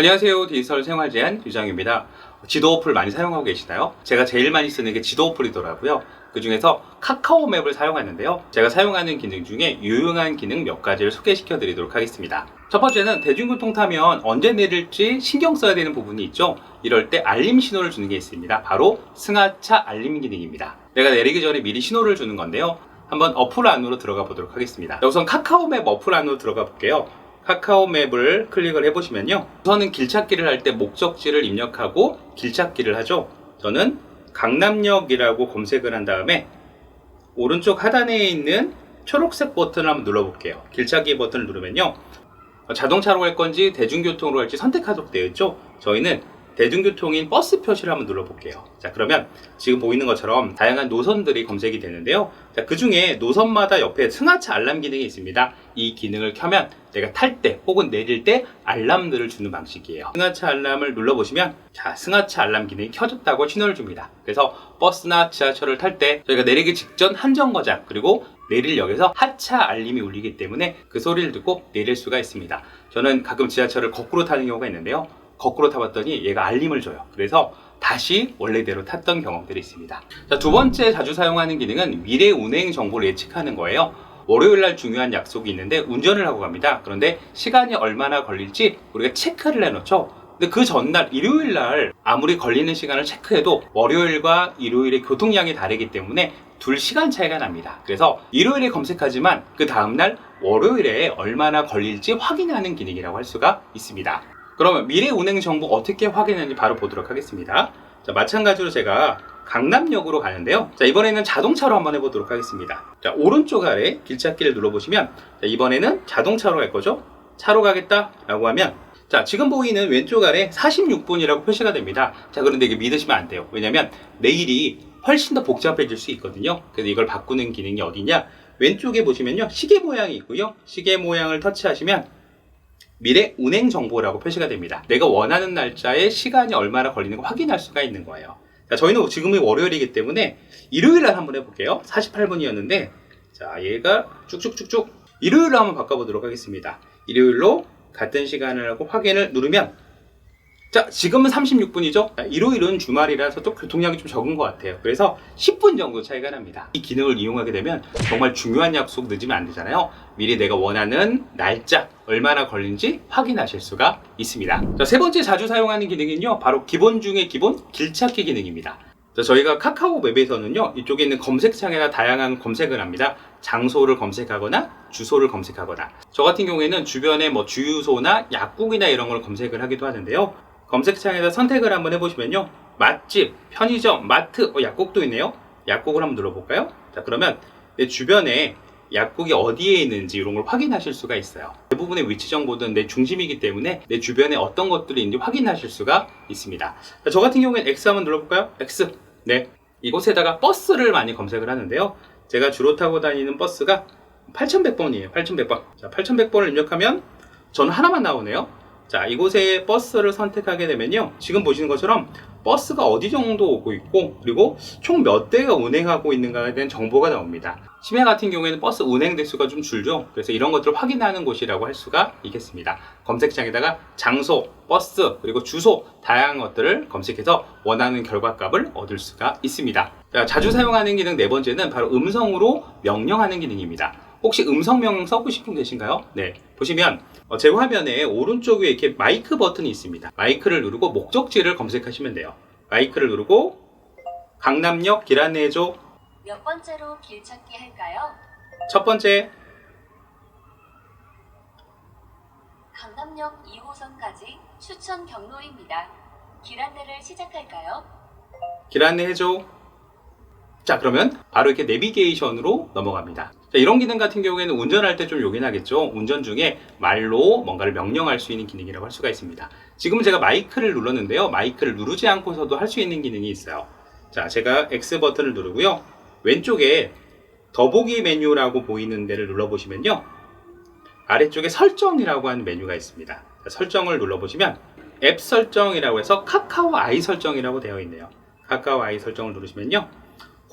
안녕하세요. 디지털 생활 제한 유장입니다. 지도 어플 많이 사용하고 계시나요? 제가 제일 많이 쓰는 게 지도 어플이더라고요. 그 중에서 카카오 맵을 사용하는데요. 제가 사용하는 기능 중에 유용한 기능 몇 가지를 소개시켜 드리도록 하겠습니다. 첫 번째는 대중교통 타면 언제 내릴지 신경 써야 되는 부분이 있죠. 이럴 때 알림 신호를 주는 게 있습니다. 바로 승하차 알림 기능입니다. 내가 내리기 전에 미리 신호를 주는 건데요. 한번 어플 안으로 들어가 보도록 하겠습니다. 우선 카카오 맵 어플 안으로 들어가 볼게요. 카카오 맵을 클릭을 해보시면요, 우선은 길찾기를 할 때 목적지를 입력하고 길찾기를 하죠. 저는 강남역이라고 검색을 한 다음에 오른쪽 하단에 있는 초록색 버튼을 한번 눌러볼게요. 길찾기 버튼을 누르면요, 자동차로 갈 건지 대중교통으로 갈지 선택하도록 되어 있죠. 저희는 대중교통인 버스 표시를 한번 눌러볼게요. 자, 그러면 지금 보이는 것처럼 다양한 노선들이 검색이 되는데요. 자, 그 중에 노선마다 옆에 승하차 알람 기능이 있습니다. 이 기능을 켜면 내가 탈 때 혹은 내릴 때 알람들을 주는 방식이에요. 승하차 알람을 눌러보시면, 자, 승하차 알람 기능이 켜졌다고 신호를 줍니다. 그래서 버스나 지하철을 탈 때 저희가 내리기 직전 한정거장 그리고 내릴 역에서 하차 알림이 울리기 때문에 그 소리를 듣고 내릴 수가 있습니다. 저는 가끔 지하철을 거꾸로 타는 경우가 있는데요. 거꾸로 타봤더니 얘가 알림을 줘요. 그래서 다시 원래대로 탔던 경험들이 있습니다. 자, 두 번째 자주 사용하는 기능은 미래 운행 정보를 예측하는 거예요. 월요일날 중요한 약속이 있는데 운전을 하고 갑니다. 그런데 시간이 얼마나 걸릴지 우리가 체크를 해놓죠. 근데 그 전날 일요일날 아무리 걸리는 시간을 체크해도 월요일과 일요일의 교통량이 다르기 때문에 둘 시간 차이가 납니다. 그래서 일요일에 검색하지만 그 다음날 월요일에 얼마나 걸릴지 확인하는 기능이라고 할 수가 있습니다. 그러면 미래 운행 정보 어떻게 확인하는지 바로 보도록 하겠습니다. 자, 마찬가지로 제가 강남역으로 가는데요. 자, 이번에는 자동차로 한번 해보도록 하겠습니다. 자, 오른쪽 아래 길찾기를 눌러보시면, 자, 이번에는 자동차로 갈 거죠. 차로 가겠다 라고 하면, 자, 지금 보이는 왼쪽 아래 46분이라고 표시가 됩니다. 자, 그런데 이게 믿으시면 안 돼요. 왜냐면 내일이 훨씬 더 복잡해질 수 있거든요. 그래서 이걸 바꾸는 기능이 어디냐, 왼쪽에 보시면요, 시계 모양이 있고요. 시계 모양을 터치하시면 미래 운행 정보라고 표시가 됩니다. 내가 원하는 날짜에 시간이 얼마나 걸리는 거 확인할 수가 있는 거예요. 자, 저희는 지금이 월요일이기 때문에 일요일날 한번 해볼게요. 48분이었는데 자, 얘가 쭉쭉쭉쭉 일요일로 한번 바꿔보도록 하겠습니다. 일요일로 같은 시간을 하고 확인을 누르면, 자, 지금은 36분이죠. 자, 일요일은 주말이라서 또 교통량이 좀 적은 것 같아요. 그래서 10분 정도 차이가 납니다. 이 기능을 이용하게 되면 정말 중요한 약속 늦으면 안 되잖아요. 미리 내가 원하는 날짜 얼마나 걸린지 확인하실 수가 있습니다. 자, 세 번째 자주 사용하는 기능은요, 바로 기본 중에 기본 길찾기 기능입니다. 자, 저희가 카카오 맵에서는요, 이쪽에 있는 검색창에다 다양한 검색을 합니다. 장소를 검색하거나 주소를 검색하거나, 저 같은 경우에는 주변에 뭐 주유소나 약국이나 이런 걸 검색을 하기도 하는데요. 검색창에다 선택을 한번 해보시면요, 맛집, 편의점, 마트, 약국도 있네요. 약국을 한번 눌러볼까요? 자, 그러면 내 주변에 약국이 어디에 있는지 이런 걸 확인하실 수가 있어요. 대부분의 위치 정보는 내 중심이기 때문에 내 주변에 어떤 것들이 있는지 확인하실 수가 있습니다. 자, 저 같은 경우에는 X 한번 눌러볼까요? X. 네, 이곳에다가 버스를 많이 검색을 하는데요. 제가 주로 타고 다니는 버스가 8100번이에요. 8100번. 자, 8100번을 입력하면 저는 하나만 나오네요. 자, 이곳에 버스를 선택하게 되면요, 지금 보시는 것처럼 버스가 어디 정도 오고 있고, 그리고 총 몇 대가 운행하고 있는가에 대한 정보가 나옵니다. 심야 같은 경우에는 버스 운행 대수가 좀 줄죠. 그래서 이런 것들을 확인하는 곳이라고 할 수가 있겠습니다. 검색창에다가 장소, 버스, 그리고 주소, 다양한 것들을 검색해서 원하는 결과값을 얻을 수가 있습니다. 자, 자주 사용하는 기능 네 번째는 바로 음성으로 명령하는 기능입니다. 혹시 음성 명령 써보신 분 계신가요? 네, 보시면 제 화면에 오른쪽 위에 이렇게 마이크 버튼이 있습니다. 마이크를 누르고 목적지를 검색하시면 돼요. 마이크를 누르고 강남역 길 안내해줘. 몇 번째로 길찾기 할까요? 첫 번째. 강남역 2호선까지 추천 경로입니다. 길 안내를 시작할까요? 길 안내해줘. 자, 그러면 바로 이렇게 내비게이션으로 넘어갑니다. 자, 이런 기능 같은 경우에는 운전할 때 좀 요긴하겠죠. 운전 중에 말로 뭔가를 명령할 수 있는 기능이라고 할 수가 있습니다. 지금 제가 마이크를 눌렀는데요, 마이크를 누르지 않고서도 할 수 있는 기능이 있어요. 자, 제가 X 버튼을 누르고요, 왼쪽에 더보기 메뉴라고 보이는 데를 눌러보시면요, 아래쪽에 설정이라고 하는 메뉴가 있습니다. 자, 설정을 눌러보시면 앱 설정이라고 해서 카카오 아이 설정이라고 되어 있네요. 카카오 아이 설정을 누르시면요,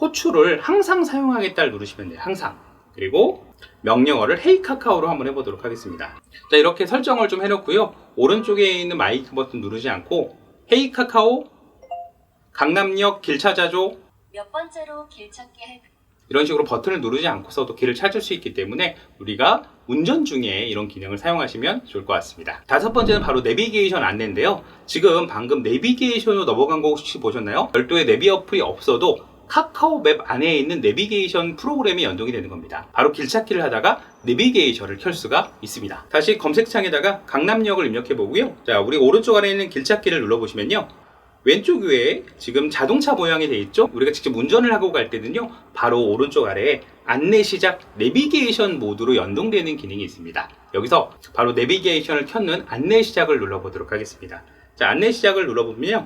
호출을 항상 사용하겠다를 누르시면 돼요. 항상. 그리고 명령어를 헤이 카카오로 한번 해보도록 하겠습니다. 자, 이렇게 설정을 좀 해놓고요. 오른쪽에 있는 마이크 버튼 누르지 않고 헤이 카카오 강남역 길 찾아줘 몇 번째로 길 찾기 할 이런 식으로 버튼을 누르지 않고서도 길을 찾을 수 있기 때문에 우리가 운전 중에 이런 기능을 사용하시면 좋을 것 같습니다. 다섯 번째는 바로 내비게이션 안내인데요. 지금 방금 내비게이션으로 넘어간 거 혹시 보셨나요? 별도의 내비 어플이 없어도 카카오 맵 안에 있는 내비게이션 프로그램이 연동이 되는 겁니다. 바로 길찾기를 하다가 내비게이션을 켤 수가 있습니다. 다시 검색창에다가 강남역을 입력해 보고요. 자, 우리 오른쪽 아래에 있는 길찾기를 눌러보시면요. 왼쪽 위에 지금 자동차 모양이 되어 있죠? 우리가 직접 운전을 하고 갈 때는요, 바로 오른쪽 아래에 안내 시작 내비게이션 모드로 연동되는 기능이 있습니다. 여기서 바로 내비게이션을 켰는 안내 시작을 눌러보도록 하겠습니다. 자, 안내 시작을 눌러보면요.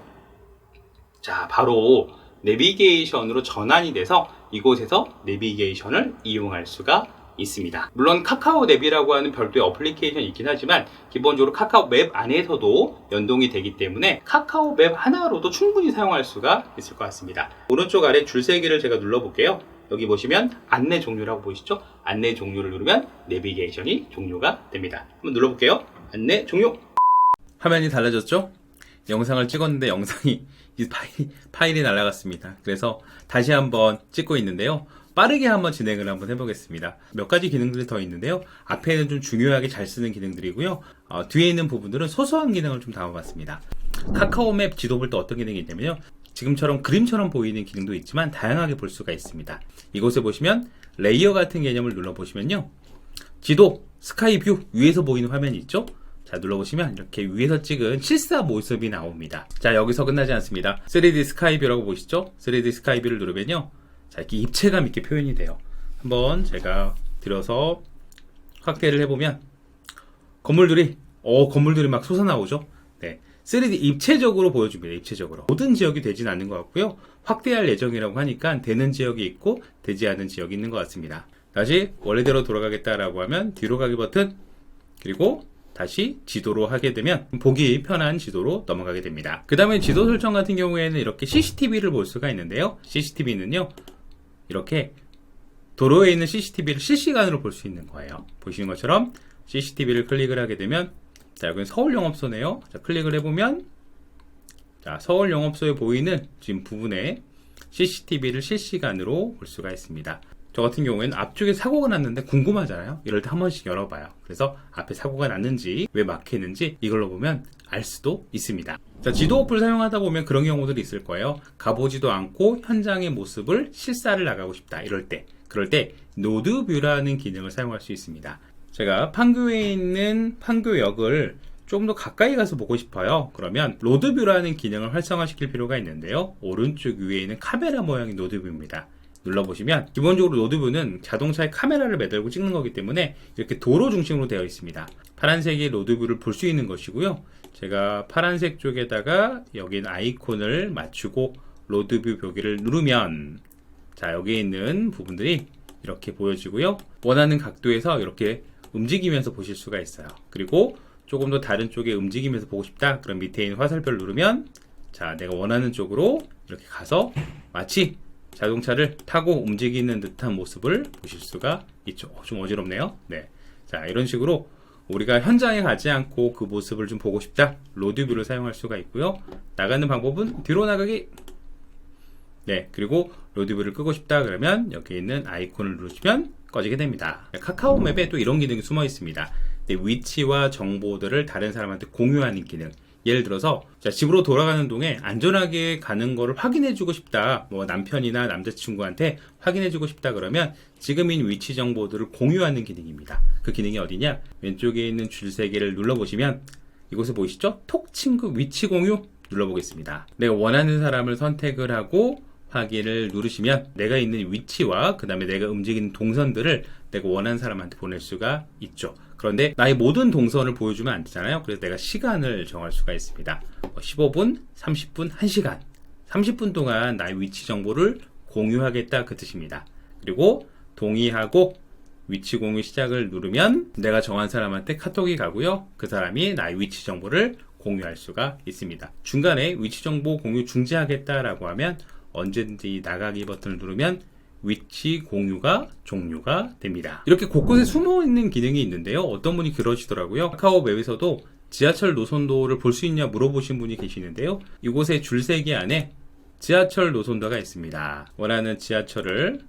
자, 바로 내비게이션으로 전환이 돼서 이곳에서 내비게이션을 이용할 수가 있습니다. 물론 카카오 냅이라고 하는 별도의 어플리케이션이 있긴 하지만 기본적으로 카카오 맵 안에서도 연동이 되기 때문에 카카오 맵 하나로도 충분히 사용할 수가 있을 것 같습니다. 오른쪽 아래 줄세기를 제가 눌러볼게요. 여기 보시면 안내 종료라고 보이시죠? 안내 종료를 누르면 내비게이션이 종료가 됩니다. 한번 눌러볼게요. 안내 종료. 화면이 달라졌죠? 영상을 찍었는데 영상이 이 파일이 날아갔습니다. 그래서 다시 한번 찍고 있는데요. 빠르게 한번 진행을 한번 해보겠습니다. 몇 가지 기능들이 더 있는데요. 앞에는 좀 중요하게 잘 쓰는 기능들이고요. 뒤에 있는 부분들은 소소한 기능을 좀 담아봤습니다. 카카오맵 지도볼 때 어떤 기능이 있냐면요. 지금처럼 그림처럼 보이는 기능도 있지만 다양하게 볼 수가 있습니다. 이곳에 보시면 레이어 같은 개념을 눌러보시면요. 지도, 스카이뷰 위에서 보이는 화면이 있죠? 자, 눌러보시면 이렇게 위에서 찍은 실사 모습이 나옵니다. 자, 여기서 끝나지 않습니다. 3D 스카이뷰라고 보시죠? 3D 스카이뷰를 누르면요. 자, 이렇게 입체감 있게 표현이 돼요. 한번 제가 들어서 확대를 해보면 건물들이 막 솟아나오죠. 네, 3D 입체적으로 보여줍니다. 입체적으로. 모든 지역이 되진 않는 것 같고요. 확대할 예정이라고 하니까 되는 지역이 있고 되지 않은 지역이 있는 것 같습니다. 다시 원래대로 돌아가겠다라고 하면 뒤로 가기 버튼, 그리고 다시 지도로 하게 되면 보기 편한 지도로 넘어가게 됩니다. 그 다음에 지도 설정 같은 경우에는 이렇게 CCTV를 볼 수가 있는데요. CCTV는요, 이렇게 도로에 있는 CCTV를 실시간으로 볼 수 있는 거예요. 보시는 것처럼 CCTV를 클릭을 하게 되면, 자, 여기는 서울영업소네요. 자, 클릭을 해보면, 자, 서울영업소에 보이는 지금 부분에 CCTV를 실시간으로 볼 수가 있습니다. 저 같은 경우에는 앞쪽에 사고가 났는데 궁금하잖아요. 이럴 때 한 번씩 열어봐요. 그래서 앞에 사고가 났는지 왜 막히는지 이걸로 보면 알 수도 있습니다. 자, 지도 어플 사용하다 보면 그런 경우들이 있을 거예요. 가보지도 않고 현장의 모습을 실사를 나가고 싶다. 그럴 때 노드뷰라는 기능을 사용할 수 있습니다. 제가 판교에 있는 판교역을 좀 더 가까이 가서 보고 싶어요. 그러면 로드뷰라는 기능을 활성화시킬 필요가 있는데요. 오른쪽 위에 있는 카메라 모양이 노드뷰입니다. 눌러보시면 기본적으로 로드뷰는 자동차에 카메라를 매달고 찍는 거기 때문에 이렇게 도로 중심으로 되어 있습니다. 파란색이 로드뷰를 볼 수 있는 것이고요. 제가 파란색 쪽에다가 여기 아이콘을 맞추고 로드뷰 표기를 누르면, 자, 여기 있는 부분들이 이렇게 보여지고요. 원하는 각도에서 이렇게 움직이면서 보실 수가 있어요. 그리고 조금 더 다른 쪽에 움직이면서 보고 싶다. 그럼 밑에 있는 화살표를 누르면, 자, 내가 원하는 쪽으로 이렇게 가서 마치 자동차를 타고 움직이는 듯한 모습을 보실 수가 있죠. 좀 어지럽네요. 네. 자, 이런 식으로 우리가 현장에 가지 않고 그 모습을 좀 보고 싶다. 로드뷰를 사용할 수가 있고요. 나가는 방법은 뒤로 나가기. 네. 그리고 로드뷰를 끄고 싶다. 그러면 여기 있는 아이콘을 누르시면 꺼지게 됩니다. 카카오 맵에 또 이런 기능이 숨어 있습니다. 네, 위치와 정보들을 다른 사람한테 공유하는 기능. 예를 들어서, 자, 집으로 돌아가는 동에 안전하게 가는 거를 확인해주고 싶다. 뭐 남편이나 남자친구한테 확인해주고 싶다 그러면 지금인 위치 정보들을 공유하는 기능입니다. 그 기능이 어디냐? 왼쪽에 있는 줄 3개를 눌러보시면 이곳에 보이시죠? 톡 친구 위치 공유 눌러보겠습니다. 내가 원하는 사람을 선택을 하고 확인을 누르시면 내가 있는 위치와 그 다음에 내가 움직이는 동선들을 내가 원하는 사람한테 보낼 수가 있죠. 그런데 나의 모든 동선을 보여주면 안 되잖아요. 그래서 내가 시간을 정할 수가 있습니다. 15분, 30분, 1시간 30분 동안 나의 위치 정보를 공유하겠다, 그 뜻입니다. 그리고 동의하고 위치 공유 시작을 누르면 내가 정한 사람한테 카톡이 가고요. 그 사람이 나의 위치 정보를 공유할 수가 있습니다. 중간에 위치 정보 공유 중지하겠다라고 하면 언제든지 나가기 버튼을 누르면 위치 공유가 종료가 됩니다. 이렇게 곳곳에 숨어 있는 기능이 있는데요. 어떤 분이 그러시더라고요. 카카오 맵에서도 지하철 노선도를 볼 수 있냐 물어보신 분이 계시는데요. 이곳에 줄세기 안에 지하철 노선도가 있습니다. 원하는 지하철을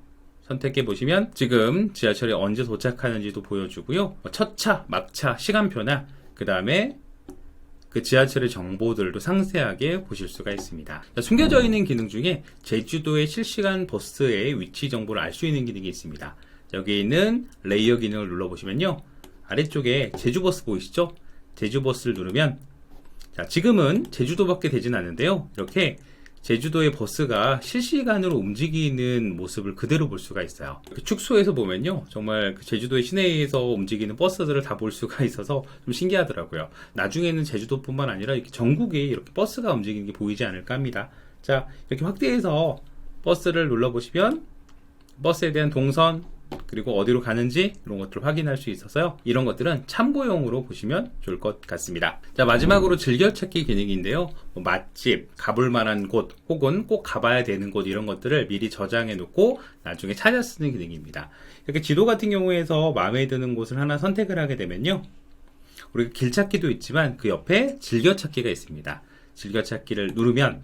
선택해 보시면 지금 지하철이 언제 도착하는지도 보여주고요. 첫 차, 막차, 시간표나 그 다음에 그 지하철의 정보들도 상세하게 보실 수가 있습니다. 숨겨져 있는 기능 중에 제주도의 실시간 버스의 위치 정보를 알 수 있는 기능이 있습니다. 여기 있는 레이어 기능을 눌러보시면요. 아래쪽에 제주버스 보이시죠? 제주버스를 누르면 자, 지금은 제주도밖에 되진 않는데요. 이렇게 제주도의 버스가 실시간으로 움직이는 모습을 그대로 볼 수가 있어요. 축소해서 보면요. 정말 제주도의 시내에서 움직이는 버스들을 다 볼 수가 있어서 좀 신기하더라고요. 나중에는 제주도뿐만 아니라 이렇게 전국에 이렇게 버스가 움직이는 게 보이지 않을까 합니다. 자, 이렇게 확대해서 버스를 눌러보시면 버스에 대한 동선, 그리고 어디로 가는지 이런 것들을 확인할 수 있어서요. 이런 것들은 참고용으로 보시면 좋을 것 같습니다. 자, 마지막으로 즐겨찾기 기능인데요. 맛집, 가볼 만한 곳, 혹은 꼭 가봐야 되는 곳 이런 것들을 미리 저장해 놓고 나중에 찾아 쓰는 기능입니다. 이렇게 지도 같은 경우에서 마음에 드는 곳을 하나 선택을 하게 되면요. 우리가 길찾기도 있지만 그 옆에 즐겨찾기가 있습니다. 즐겨찾기를 누르면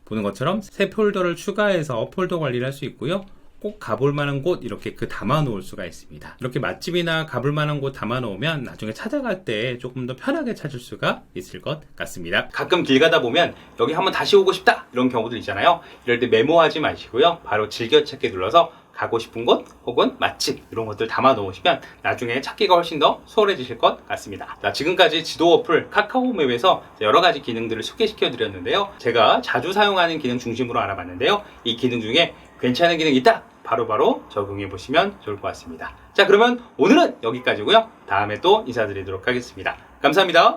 보는 것처럼 새 폴더를 추가해서 폴더 관리를 할 수 있고요. 꼭 가볼 만한 곳 이렇게 담아 놓을 수가 있습니다. 이렇게 맛집이나 가볼 만한 곳 담아 놓으면 나중에 찾아갈 때 조금 더 편하게 찾을 수가 있을 것 같습니다. 가끔 길 가다 보면 여기 한번 다시 오고 싶다 이런 경우들 있잖아요. 이럴 때 메모하지 마시고요. 바로 즐겨찾기 눌러서 가고 싶은 곳 혹은 맛집 이런 것들 담아 놓으시면 나중에 찾기가 훨씬 더 수월해지실 것 같습니다. 자, 지금까지 지도 어플 카카오맵에서 여러 가지 기능들을 소개시켜 드렸는데요. 제가 자주 사용하는 기능 중심으로 알아봤는데요. 이 기능 중에 괜찮은 기능이 있다. 바로바로 적용해 보시면 좋을 것 같습니다. 자, 그러면 오늘은 여기까지고요. 다음에 또 인사드리도록 하겠습니다. 감사합니다.